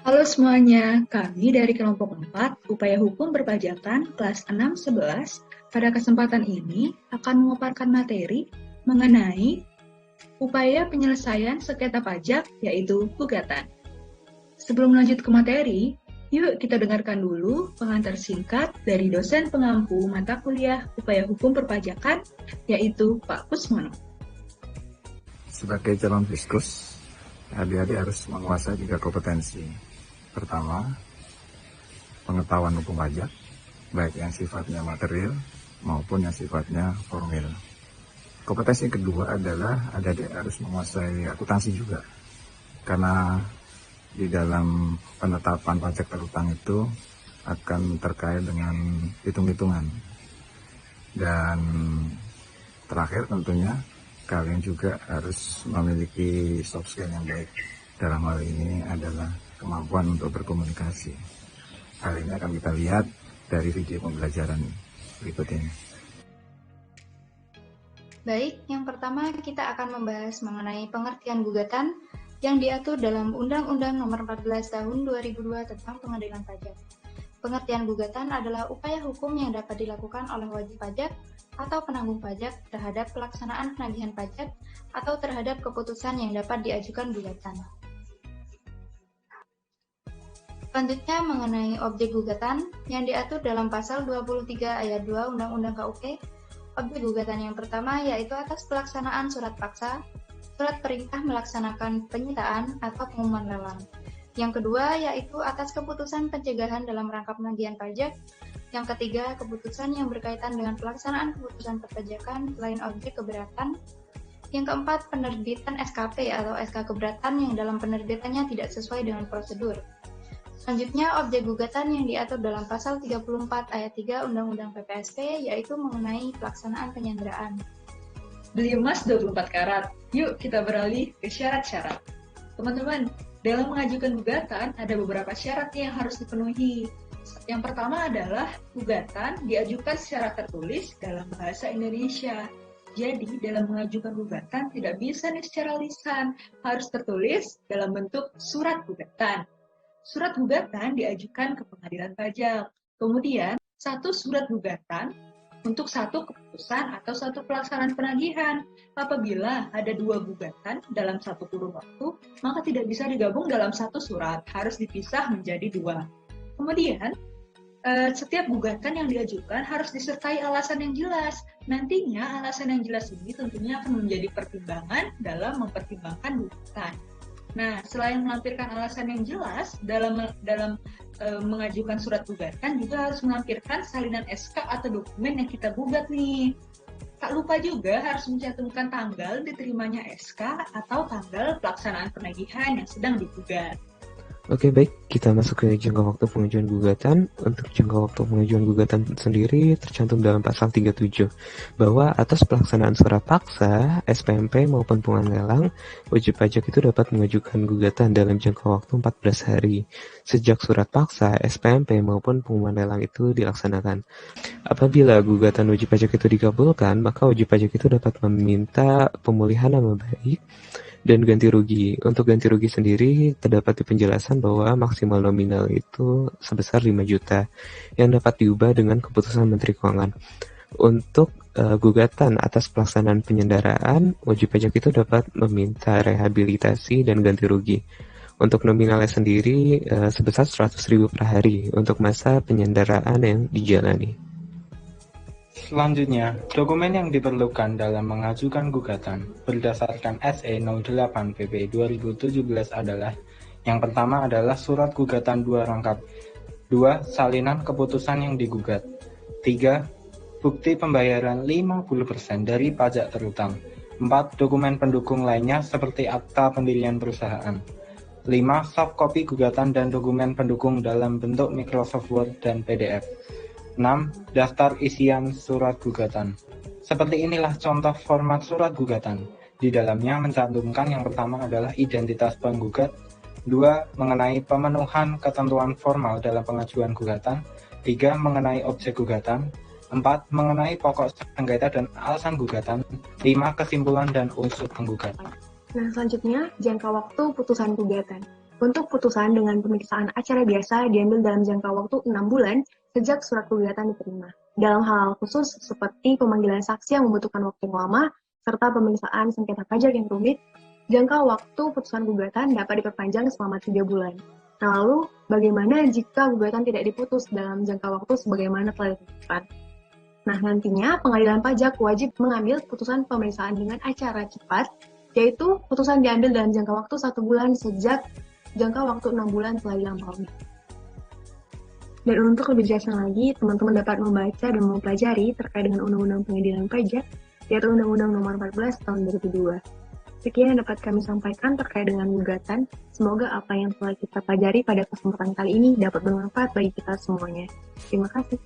Halo semuanya, kami dari kelompok 4, Upaya Hukum Perpajakan kelas 6-11, pada kesempatan ini akan memaparkan materi mengenai upaya penyelesaian sengketa pajak, yaitu gugatan. Sebelum lanjut ke materi, yuk kita dengarkan dulu pengantar singkat dari dosen pengampu mata kuliah Upaya Hukum Perpajakan, yaitu Pak Kusmono. Sebagai calon fiskus, adik-adik harus menguasai 3 kompetensi. Pertama, pengetahuan hukum pajak, baik yang sifatnya material maupun yang sifatnya formil. Kompetensi yang kedua adalah adik-adik harus menguasai akuntansi juga, karena di dalam penetapan pajak terutang itu akan terkait dengan hitung-hitungan. Dan terakhir tentunya kalian juga harus memiliki soft skill yang baik. Dalam hal ini adalah kemampuan untuk berkomunikasi. Hal ini akan kita lihat dari video pembelajaran berikut ini. Baik, yang pertama kita akan membahas mengenai pengertian gugatan yang diatur dalam Undang-Undang Nomor 14 Tahun 2002 tentang Pengadilan Pajak. Pengertian gugatan adalah upaya hukum yang dapat dilakukan oleh wajib pajak atau penanggung pajak terhadap pelaksanaan penagihan pajak atau terhadap keputusan yang dapat diajukan gugatan. Selanjutnya mengenai objek gugatan yang diatur dalam pasal 23 ayat 2 Undang-Undang KUP. Objek gugatan yang pertama yaitu atas pelaksanaan surat paksa, surat perintah melaksanakan penyitaan atau pengumuman lelang. Yang kedua yaitu atas keputusan pencegahan dalam rangka penagihan pajak. Yang ketiga, keputusan yang berkaitan dengan pelaksanaan keputusan perpajakan selain objek keberatan. Yang keempat, penerbitan SKP atau SK keberatan yang dalam penerbitannya tidak sesuai dengan prosedur. Selanjutnya, objek gugatan yang diatur dalam pasal 34 ayat 3 Undang-Undang PPSP yaitu mengenai pelaksanaan penyanderaan. Beli emas 24 karat. Yuk kita beralih ke syarat-syarat. Teman-teman, dalam mengajukan gugatan ada beberapa syarat yang harus dipenuhi. Yang pertama adalah gugatan diajukan secara tertulis dalam bahasa Indonesia. Jadi dalam mengajukan gugatan tidak bisa nih secara lisan, harus tertulis dalam bentuk surat gugatan. Surat gugatan diajukan ke pengadilan pajak. Kemudian, satu surat gugatan untuk satu keputusan atau satu pelaksanaan penagihan. Apabila ada 2 gugatan dalam satu kurun waktu, maka tidak bisa digabung dalam satu surat, harus dipisah menjadi 2. Kemudian, setiap gugatan yang diajukan harus disertai alasan yang jelas. Nantinya alasan yang jelas ini tentunya akan menjadi pertimbangan dalam mempertimbangkan gugatan. Nah, selain melampirkan alasan yang jelas dalam mengajukan surat gugatan, juga harus melampirkan salinan SK atau dokumen yang kita gugat nih. Tak lupa juga harus mencantumkan tanggal diterimanya SK atau tanggal pelaksanaan penagihan yang sedang digugat. Oke, baik, kita masuk ke jangka waktu pengajuan gugatan. Untuk jangka waktu pengajuan gugatan sendiri tercantum dalam pasal 37 bahwa atas pelaksanaan surat paksa, SPMP maupun pengumuman lelang, wajib pajak itu dapat mengajukan gugatan dalam jangka waktu 14 hari sejak surat paksa, SPMP maupun pengumuman lelang itu dilaksanakan. Apabila gugatan wajib pajak itu dikabulkan, maka wajib pajak itu dapat meminta pemulihan nama baik dan ganti rugi. Untuk ganti rugi sendiri terdapat di penjelasan bahwa maksimal nominal itu sebesar 5 juta yang dapat diubah dengan keputusan Menteri Keuangan. Untuk gugatan atas pelaksanaan penyandaraan, wajib pajak itu dapat meminta rehabilitasi dan ganti rugi. Untuk nominalnya sendiri sebesar 100.000 per hari untuk masa penyandaraan yang dijalani. Selanjutnya, dokumen yang diperlukan dalam mengajukan gugatan berdasarkan SE 08 PP 2017 adalah: yang pertama adalah surat gugatan 2 rangkap, 2 salinan keputusan yang digugat, 3 bukti pembayaran 50% dari pajak terutang, 4 dokumen pendukung lainnya seperti akta pendirian perusahaan, 5 soft copy gugatan dan dokumen pendukung dalam bentuk Microsoft Word dan PDF, 6. Daftar isian surat gugatan. Seperti inilah contoh format surat gugatan. Di dalamnya mencantumkan yang pertama adalah identitas penggugat, 2. Mengenai pemenuhan ketentuan formal dalam pengajuan gugatan, 3. Mengenai objek gugatan, 4. Mengenai pokok sengketa dan alasan gugatan, 5. Kesimpulan dan unsur penggugat. Nah, selanjutnya jangka waktu putusan gugatan. Untuk putusan dengan pemeriksaan acara biasa diambil dalam jangka waktu 6 bulan sejak surat gugatan diterima. Dalam hal khusus seperti pemanggilan saksi yang membutuhkan waktu yang lama, serta pemeriksaan sengketa pajak yang rumit, jangka waktu putusan gugatan dapat diperpanjang selama 3 bulan. Nah, lalu bagaimana jika gugatan tidak diputus dalam jangka waktu sebagaimana telah ditentukan? Nah, nantinya pengadilan pajak wajib mengambil putusan pemeriksaan dengan acara cepat, yaitu putusan diambil dalam jangka waktu 1 bulan sejak jangka waktu 6 bulan telah dilampaui. Dan untuk lebih jelasnya lagi, teman-teman dapat membaca dan mempelajari terkait dengan Undang-Undang Pengadilan Pajak, yaitu Undang-Undang Nomor 14 Tahun 2002. Sekian yang dapat kami sampaikan terkait dengan gugatan. Semoga apa yang telah kita pelajari pada kesempatan kali ini dapat bermanfaat bagi kita semuanya. Terima kasih.